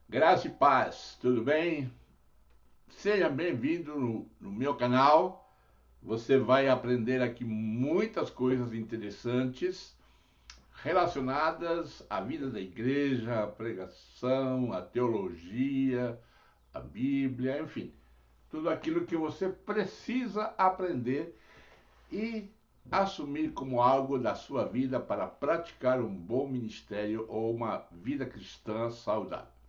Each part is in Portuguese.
Graça e paz, tudo bem? Seja bem-vindo no meu canal. Você vai aprender aqui muitas coisas interessantes relacionadas à vida da igreja, à pregação, à teologia, à Bíblia, enfim, tudo aquilo que você precisa aprender e assumir como algo da sua vida para praticar um bom ministério ou uma vida cristã saudável.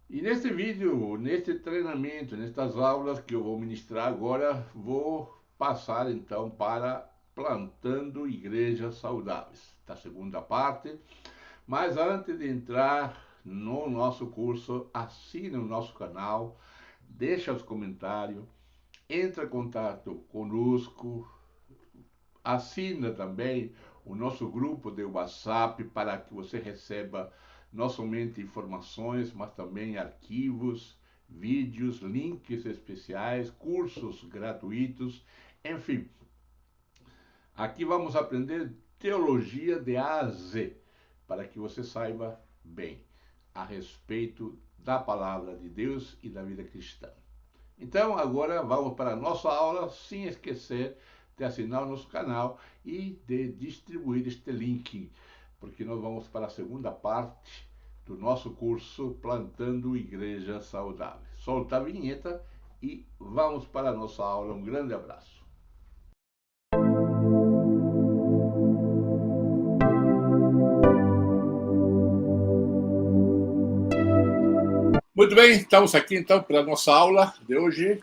E nesse vídeo, nesse treinamento, nestas aulas que eu vou ministrar agora, vou passar então para plantando igrejas saudáveis, da segunda parte. Mas antes de entrar no nosso curso, assine o nosso canal, deixa os comentários, entre em contato conosco, assina também o nosso grupo de WhatsApp para que você receba não somente informações, mas também arquivos, vídeos, links especiais, cursos gratuitos, enfim. Aqui vamos aprender teologia de A a Z, para que você saiba bem a respeito da palavra de Deus e da vida cristã. Então, agora vamos para a nossa aula, sem esquecer de assinar o nosso canal e de distribuir este link, porque nós vamos para a segunda parte do nosso curso Plantando Igreja Saudável. Solta a vinheta e vamos para a nossa aula. Um grande abraço. Muito bem, estamos aqui então para a nossa aula de hoje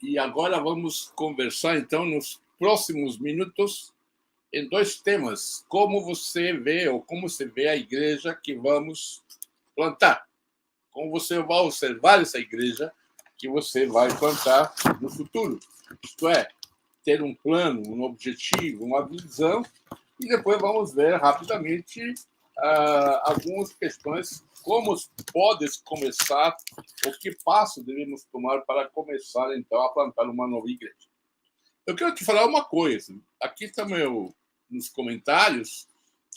e agora vamos conversar então nos próximos minutos em dois temas. Como você vê ou como você vê a igreja que vamos plantar. Como você vai observar essa igreja que você vai plantar no futuro. Isto é, ter um plano, um objetivo, uma visão e depois vamos ver rapidamente algumas questões, como pode começar, o que passo devemos tomar para começar então a plantar uma nova igreja. Eu quero te falar uma coisa. Aqui está nos comentários.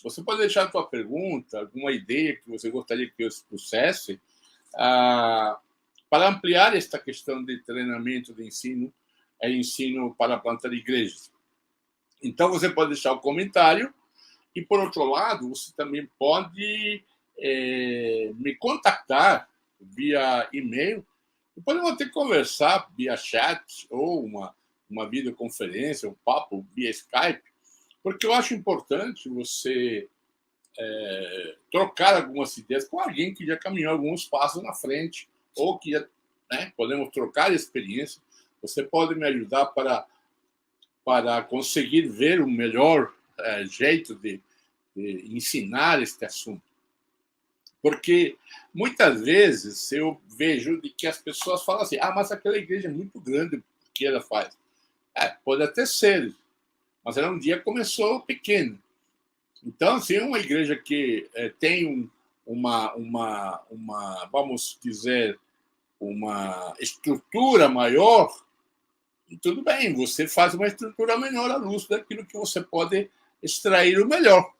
Você pode deixar a sua pergunta, alguma ideia que você gostaria que eu expusesse, para ampliar esta questão de treinamento de ensino, ensino para plantar igrejas. Então, você pode deixar o comentário e, por outro lado, você também pode me contactar via e-mail e podemos até conversar via chat ou uma videoconferência, um papo via Skype, porque eu acho importante você trocar algumas ideias com alguém que já caminhou alguns passos na frente ou que já, podemos trocar experiência. Você pode me ajudar para conseguir ver o melhor jeito de ensinar este assunto. Porque muitas vezes eu vejo de que as pessoas falam assim, mas aquela igreja é muito grande, o que ela faz? Pode até ser, mas ela um dia começou pequena. Então, assim, uma igreja que tem vamos dizer, uma estrutura maior, tudo bem, você faz uma estrutura melhor à luz daquilo que você pode extrair o melhor.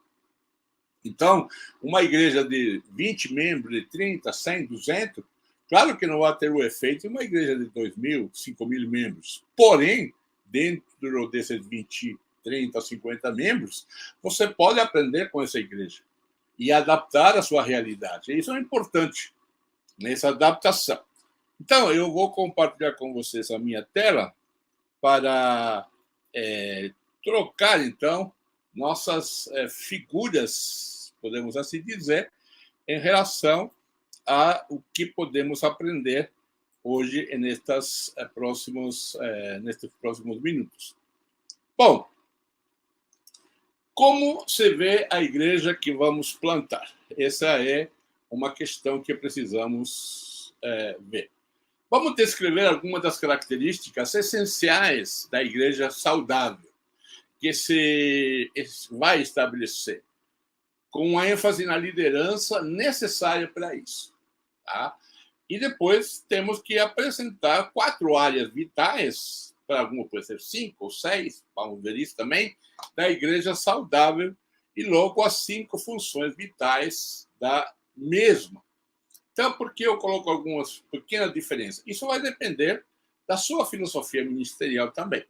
Então, uma igreja de 20 membros, de 30, 100, 200, claro que não vai ter o efeito de uma igreja de 2.000, 5.000 membros. Porém, dentro desses 20, 30, 50 membros, você pode aprender com essa igreja e adaptar a sua realidade. Isso é importante, nessa adaptação. Então, eu vou compartilhar com vocês a minha tela para trocar, então, nossas figuras, podemos assim dizer, em relação a o que podemos aprender hoje nestes próximos minutos. Bom, como se vê a igreja que vamos plantar? Essa é uma questão que precisamos ver. Vamos descrever algumas das características essenciais da igreja saudável que se vai estabelecer, com a ênfase na liderança necessária para isso. Tá? E depois temos que apresentar 4 áreas vitais, para alguma pode ser 5 ou 6, vamos ver isso também, da igreja saudável, e logo as 5 funções vitais da mesma. Então, por que eu coloco algumas pequenas diferenças? Isso vai depender da sua filosofia ministerial também.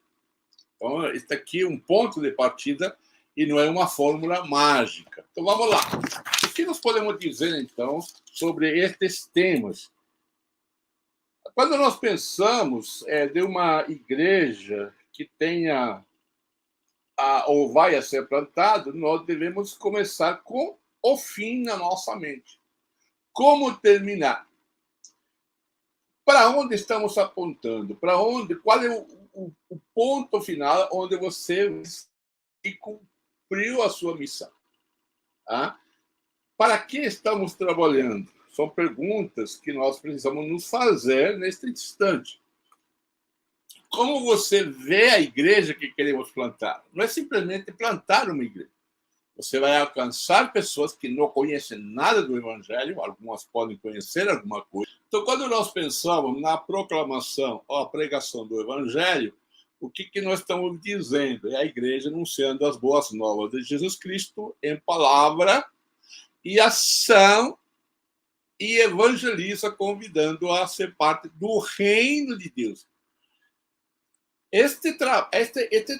Então, este aqui é um ponto de partida e não é uma fórmula mágica. Então, vamos lá. O que nós podemos dizer, então, sobre estes temas? Quando nós pensamos de uma igreja que tenha ou vai a ser plantado, nós devemos começar com o fim na nossa mente. Como terminar? Para onde estamos apontando? Para onde? Qual é o ponto final onde você cumpriu a sua missão? Tá? Para que estamos trabalhando? São perguntas que nós precisamos nos fazer neste instante. Como você vê a igreja que queremos plantar? Não é simplesmente plantar uma igreja. Você vai alcançar pessoas que não conhecem nada do Evangelho, algumas podem conhecer alguma coisa. Então, quando nós pensamos na proclamação ou a pregação do Evangelho, o que nós estamos dizendo? É a igreja anunciando as boas novas de Jesus Cristo em palavra e ação, e evangeliza convidando a ser parte do reino de Deus. Este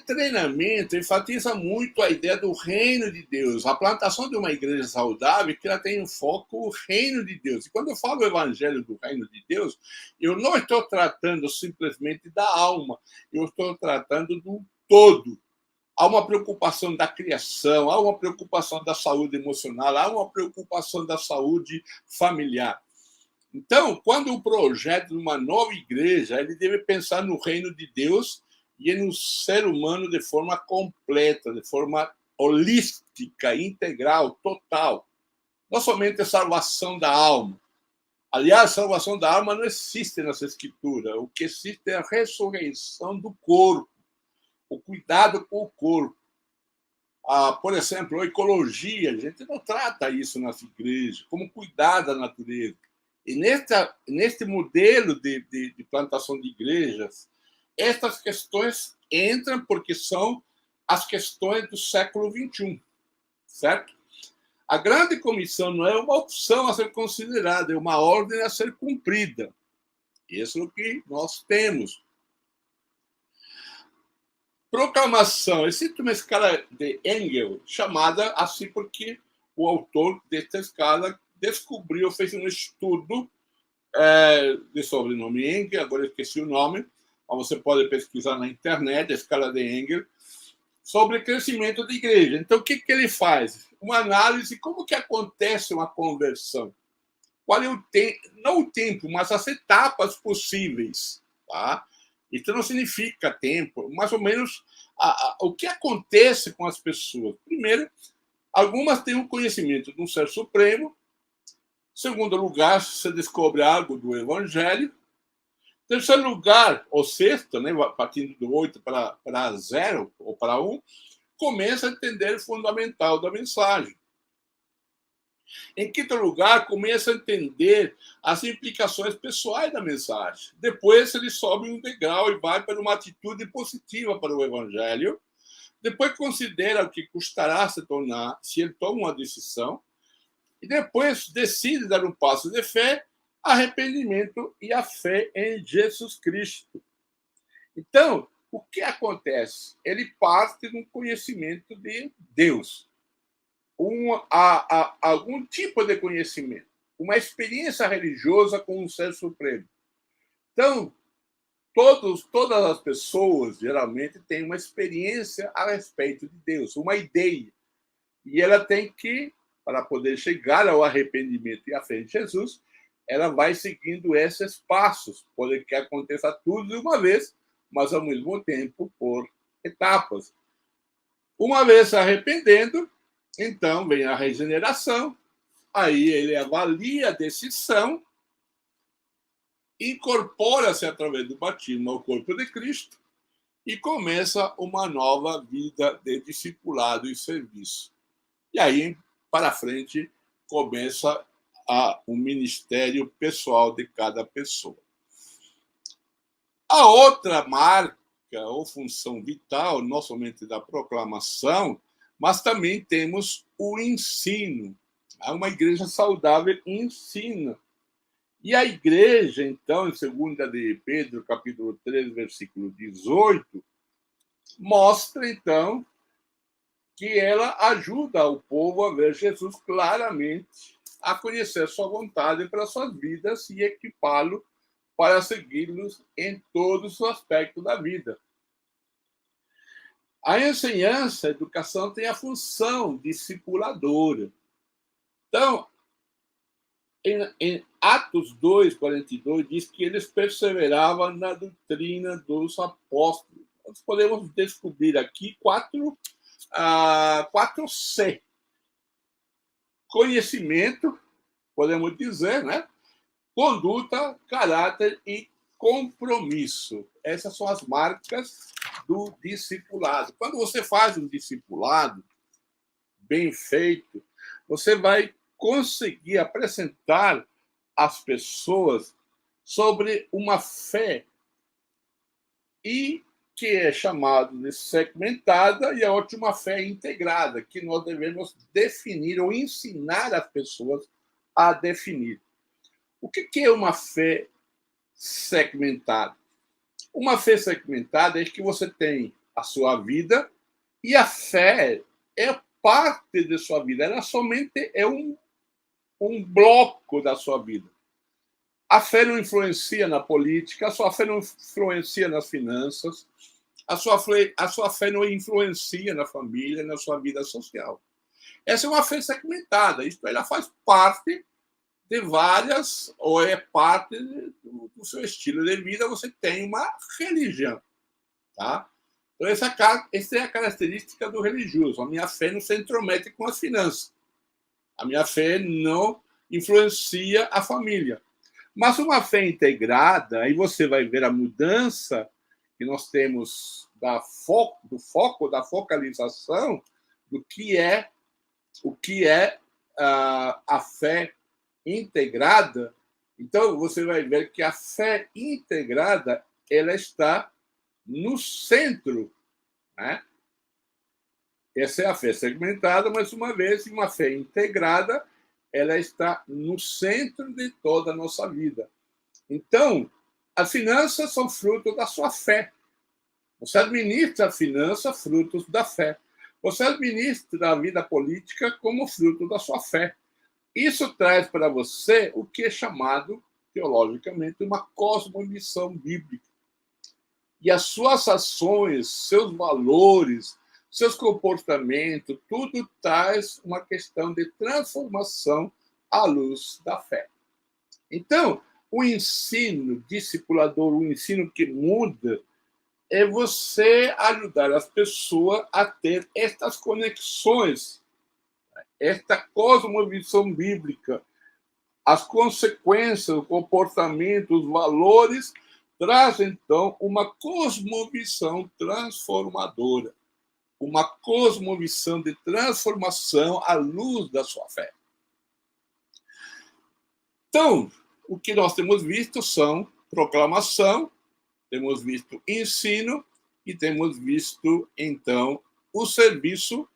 treinamento enfatiza muito a ideia do reino de Deus. A plantação de uma igreja saudável, que ela tem em foco o reino de Deus. E quando eu falo o evangelho do reino de Deus, eu não estou tratando simplesmente da alma, eu estou tratando do todo. Há uma preocupação da criação, há uma preocupação da saúde emocional, há uma preocupação da saúde familiar. Então, quando o projeto de uma nova igreja, ele deve pensar no reino de Deus e no ser humano de forma completa, de forma holística, integral, total. Não somente a salvação da alma. Aliás, a salvação da alma não existe nessa escritura. O que existe é a ressurreição do corpo, o cuidado com o corpo. Por exemplo, a ecologia, a gente não trata isso nas igrejas, como cuidar da natureza. E neste modelo de plantação de igrejas, estas questões entram porque são as questões do século XXI, certo? A grande comissão não é uma opção a ser considerada, é uma ordem a ser cumprida. Isso é o que nós temos. Proclamação. Existe uma escala de Engel, chamada assim porque o autor desta escala descobriu, fez um estudo de sobrenome Engel, agora eu esqueci o nome, mas você pode pesquisar na internet, a escala de Engel, sobre crescimento da igreja. Então, o que ele faz? Uma análise de como que acontece uma conversão. Qual é o tempo, não o tempo, mas as etapas possíveis. Tá? Isso não significa tempo, mais ou menos o que acontece com as pessoas. Primeiro, algumas têm um conhecimento de um ser supremo. Segundo lugar, você descobre algo do Evangelho. Terceiro lugar, ou sexto, né, partindo do 8 para 0 ou para 1, começa a entender o fundamental da mensagem. Em quinto lugar, começa a entender as implicações pessoais da mensagem. Depois, ele sobe um degrau e vai para uma atitude positiva para o Evangelho. Depois, considera o que custará se tornar, se ele toma uma decisão. E depois decide dar um passo de fé, arrependimento e a fé em Jesus Cristo. Então, o que acontece? Ele parte de um conhecimento de Deus, algum tipo de conhecimento, uma experiência religiosa com um ser supremo. Então, todas as pessoas, geralmente, têm uma experiência a respeito de Deus, uma ideia. E ela tem que, para poder chegar ao arrependimento e à fé em Jesus, ela vai seguindo esses passos. Pode que aconteça tudo de uma vez, mas, ao mesmo tempo, por etapas. Uma vez se arrependendo, então vem a regeneração, aí ele avalia a decisão, incorpora-se através do batismo ao corpo de Cristo e começa uma nova vida de discipulado e serviço. E aí, para frente, começa um ministério pessoal de cada pessoa. A outra marca ou função vital, não somente da proclamação, mas também temos o ensino. Uma igreja saudável ensina. E a igreja, então, em 2 de Pedro, capítulo 3, versículo 18, mostra, então, que ela ajuda o povo a ver Jesus claramente, a conhecer sua vontade para suas vidas e equipá-lo para segui-los em todos os aspectos da vida. A ensinança, a educação tem a função discipuladora. Então, em Atos 2, 42, diz que eles perseveravam na doutrina dos apóstolos. Nós podemos descobrir aqui 4C. Conhecimento, podemos dizer, né? Conduta, caráter e compromisso. Essas são as marcas do discipulado. Quando você faz um discipulado bem feito, você vai conseguir apresentar às pessoas sobre uma fé e que é chamada de segmentada e a outra uma fé integrada, que nós devemos definir ou ensinar as pessoas a definir. O que é uma fé segmentada? Uma fé segmentada é que você tem a sua vida e a fé é parte de sua vida. Ela somente é um bloco da sua vida. A fé não influencia na política, a sua fé não influencia nas finanças, a sua fé não influencia na família, na sua vida social. Essa é uma fé segmentada, isto ela faz parte de várias, ou é parte do seu estilo de vida, você tem uma religião. Tá? Então, essa é a característica do religioso. A minha fé não se intromete com as finanças. A minha fé não influencia a família. Mas uma fé integrada, aí você vai ver a mudança que nós temos do foco, da focalização do que é a fé integrada. Então, você vai ver que a fé integrada ela está no centro. Né? Essa é a fé segmentada, mas, uma vez, uma fé integrada, ela está no centro de toda a nossa vida. Então, as finanças são fruto da sua fé. Você administra a finança frutos da fé. Você administra a vida política como fruto da sua fé. Isso traz para você o que é chamado, teologicamente, uma cosmovisão bíblica. E as suas ações, seus valores, seus comportamentos, tudo traz uma questão de transformação à luz da fé. Então, o ensino discipulador, o ensino que muda, é você ajudar as pessoas a ter estas conexões, esta cosmovisão bíblica, as consequências, o comportamento, os valores, traz, então, uma cosmovisão transformadora, uma cosmovisão de transformação à luz da sua fé. Então, o que nós temos visto são proclamação, temos visto ensino e temos visto, então, o serviço.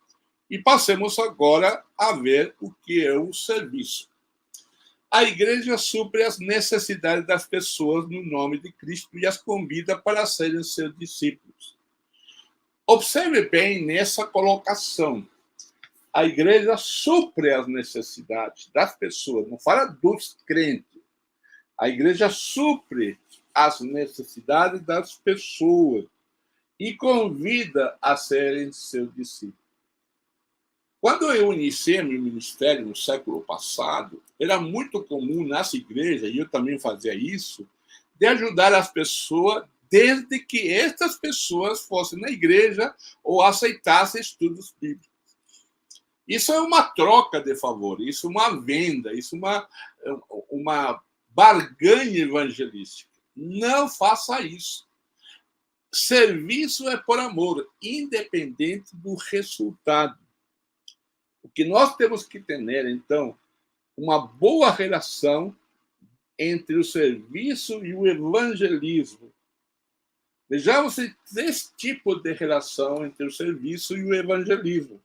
E passemos agora a ver o que é o serviço. A igreja supre as necessidades das pessoas no nome de Cristo e as convida para serem seus discípulos. Observe bem nessa colocação. A igreja supre as necessidades das pessoas, não fala dos crentes. A igreja supre as necessidades das pessoas e convida a serem seus discípulos. Quando eu iniciei meu ministério no século passado, era muito comum nas igrejas, e eu também fazia isso, de ajudar as pessoas desde que estas pessoas fossem na igreja ou aceitassem estudos bíblicos. Isso é uma troca de favor, isso é uma venda, isso é uma barganha evangelística. Não faça isso. Serviço é por amor, independente do resultado. O que nós temos que ter, então, uma boa relação entre o serviço e o evangelismo. Vejamos três tipos de relação entre o serviço e o evangelismo.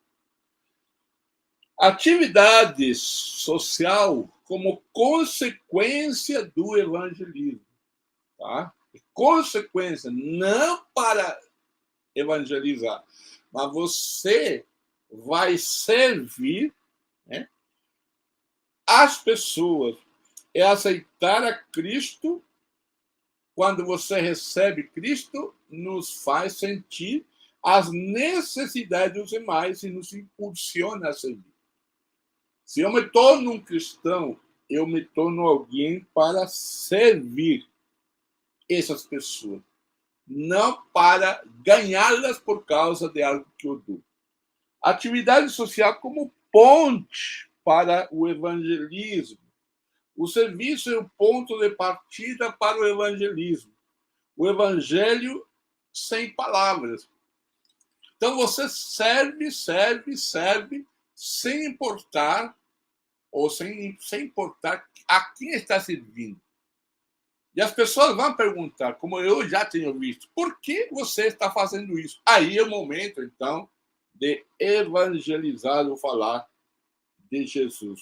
Atividade social como consequência do evangelismo. Tá? Consequência, não para evangelizar, mas você vai servir, né, as pessoas. É aceitar a Cristo. Quando você recebe Cristo, nos faz sentir as necessidades dos demais e nos impulsiona a servir. Se eu me torno um cristão, eu me torno alguém para servir essas pessoas, não para ganhá-las por causa de algo que eu dou. Atividade social como ponte para o evangelismo. O serviço é o ponto de partida para o evangelismo. O evangelho sem palavras. Então você serve, sem importar, ou sem importar a quem está servindo. E as pessoas vão perguntar, como eu já tenho visto, por que você está fazendo isso? Aí é o momento, então, de evangelizar ou falar de Jesus.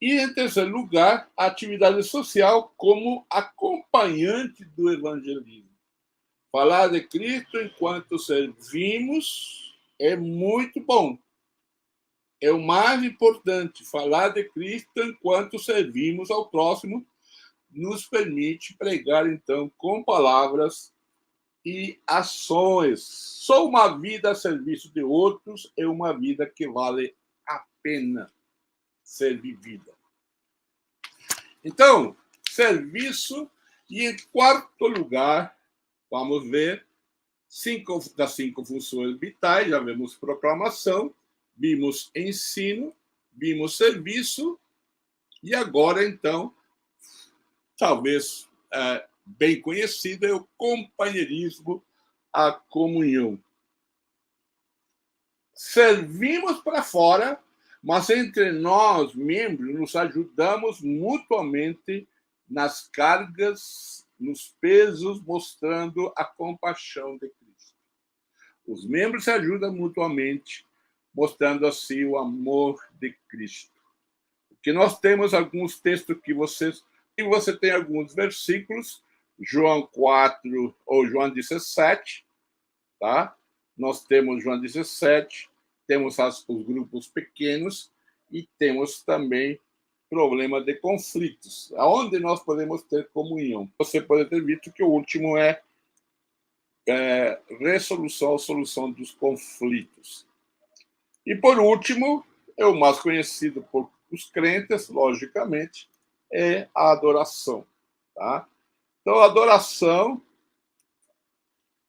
E, em terceiro lugar, a atividade social como acompanhante do evangelismo. Falar de Cristo enquanto servimos é muito bom. É o mais importante. Falar de Cristo enquanto servimos ao próximo nos permite pregar, então, com palavras e ações. Só uma vida a serviço de outros é uma vida que vale a pena ser vivida. Então, serviço. E, em quarto lugar, vamos ver das 5 funções vitais. Já vimos proclamação, vimos ensino, vimos serviço, e agora, então, talvez bem conhecido, é o companheirismo, a comunhão. Servimos para fora, mas entre nós, membros, nos ajudamos mutuamente nas cargas, nos pesos, mostrando a compaixão de Cristo. Os membros se ajudam mutuamente, mostrando assim o amor de Cristo. Porque nós temos alguns textos que você tem alguns versículos, João 4 ou João 17, tá? Nós temos João 17, temos os grupos pequenos e temos também problema de conflitos, aonde nós podemos ter comunhão. Você pode ter visto que o último é solução dos conflitos. E, por último, é o mais conhecido por os crentes, logicamente, é a adoração. Tá? Então, a adoração,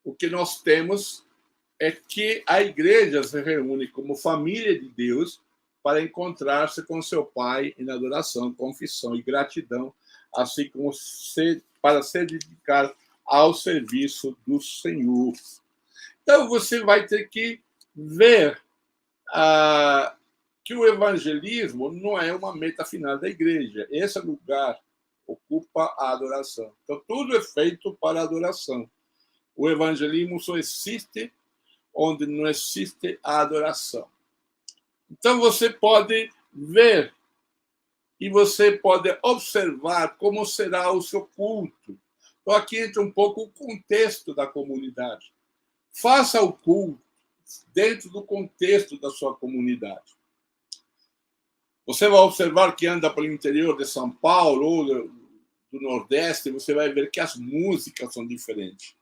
o que nós temos é que a igreja se reúne como família de Deus para encontrar-se com seu Pai em adoração, confissão e gratidão, assim como para se dedicar ao serviço do Senhor. Então, você vai ter que ver que o evangelismo não é uma meta final da igreja. Esse lugar ocupa a adoração. Então, tudo é feito para a adoração. O evangelismo só existe onde não existe a adoração. Então, você pode ver e você pode observar como será o seu culto. Então, aqui entra um pouco o contexto da comunidade. Faça o culto dentro do contexto da sua comunidade. Você vai observar que anda pelo interior de São Paulo ou do Nordeste, você vai ver que as músicas são diferentes.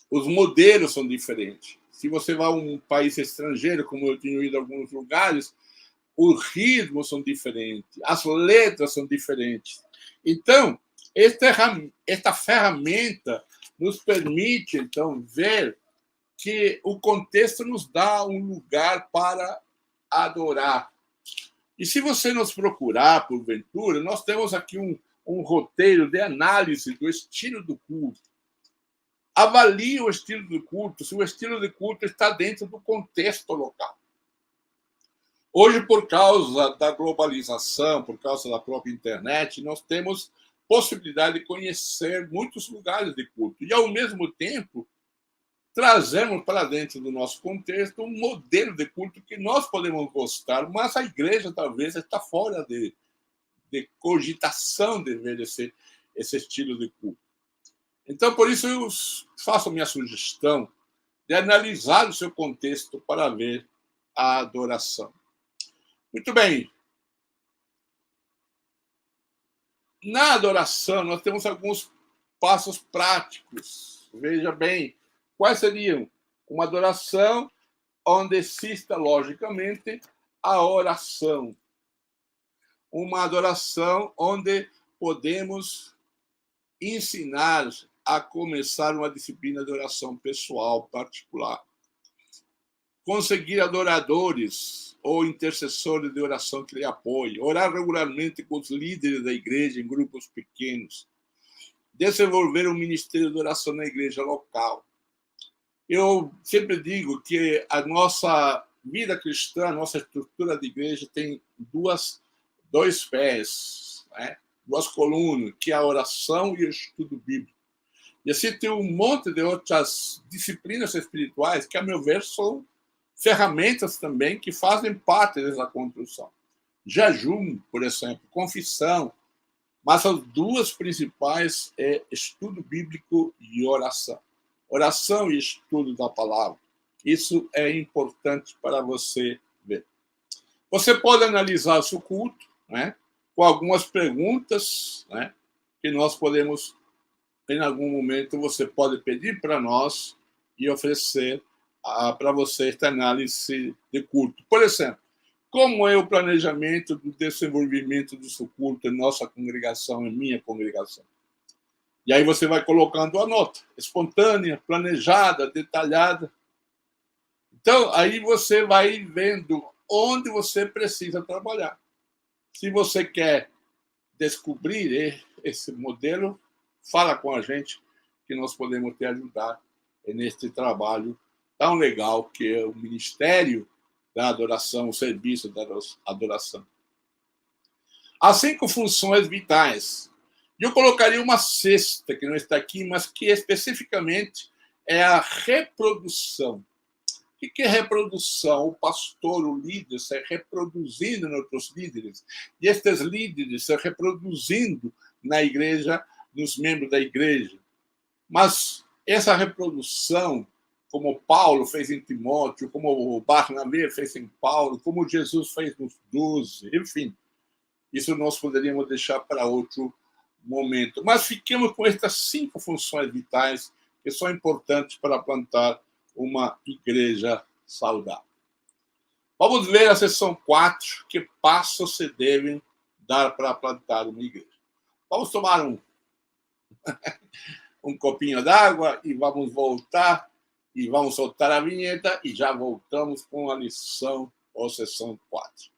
Os modelos são diferentes. Se você vai a um país estrangeiro, como eu tenho ido a alguns lugares, os ritmos são diferentes, as letras são diferentes. Então, esta ferramenta nos permite, então, ver que o contexto nos dá um lugar para adorar. E se você nos procurar, porventura, nós temos aqui um roteiro de análise do estilo do culto. Avalie o estilo do culto, se o estilo de culto está dentro do contexto local. Hoje, por causa da globalização, por causa da própria internet, nós temos possibilidade de conhecer muitos lugares de culto. E, ao mesmo tempo, trazemos para dentro do nosso contexto um modelo de culto que nós podemos gostar, mas a igreja talvez está fora de cogitação de ver esse estilo de culto. Então, por isso, eu faço a minha sugestão de analisar o seu contexto para ver a adoração. Muito bem. Na adoração, nós temos alguns passos práticos. Veja bem, quais seriam? Uma adoração onde exista, logicamente, a oração. Uma adoração onde podemos ensinar a começar uma disciplina de oração pessoal, particular. Conseguir adoradores ou intercessores de oração que lhe apoiem. Orar regularmente com os líderes da igreja em grupos pequenos. Desenvolver um ministério de oração na igreja local. Eu sempre digo que a nossa vida cristã, a nossa estrutura de igreja tem dois pés, né? Duas colunas, que é a oração e o estudo bíblico. E assim tem um monte de outras disciplinas espirituais que, a meu ver, são ferramentas também que fazem parte dessa construção. Jejum, por exemplo, confissão, mas as duas principais é estudo bíblico e oração. Oração e estudo da palavra. Isso é importante para você ver. Você pode analisar o seu culto, né, com algumas perguntas, né, que nós podemos, em algum momento, você pode pedir para nós e oferecer para você esta análise de culto. Por exemplo, como é o planejamento do desenvolvimento do seu culto em nossa congregação, em minha congregação? E aí você vai colocando a nota, espontânea, planejada, detalhada. Então, aí você vai vendo onde você precisa trabalhar. Se você quer descobrir esse modelo, fala com a gente, que nós podemos te ajudar neste trabalho tão legal que é o Ministério da Adoração, o Serviço da Adoração. As 5 funções vitais. Eu colocaria uma sexta, que não está aqui, mas que especificamente é a reprodução. O que é reprodução? O pastor, o líder, se reproduzindo em outros líderes, e estes líderes se reproduzindo na igreja, nos membros da igreja. Mas essa reprodução, como Paulo fez em Timóteo, como Barnabé fez em Paulo, como Jesus fez nos 12, enfim, isso nós poderíamos deixar para outro momento. Mas fiquemos com estas 5 funções vitais que são importantes para plantar uma igreja saudável. Vamos ver a seção 4, que passos se devem dar para plantar uma igreja. Vamos tomar um copinho d'água e vamos voltar e vamos soltar a vinheta e já voltamos com a lição ou seção 4.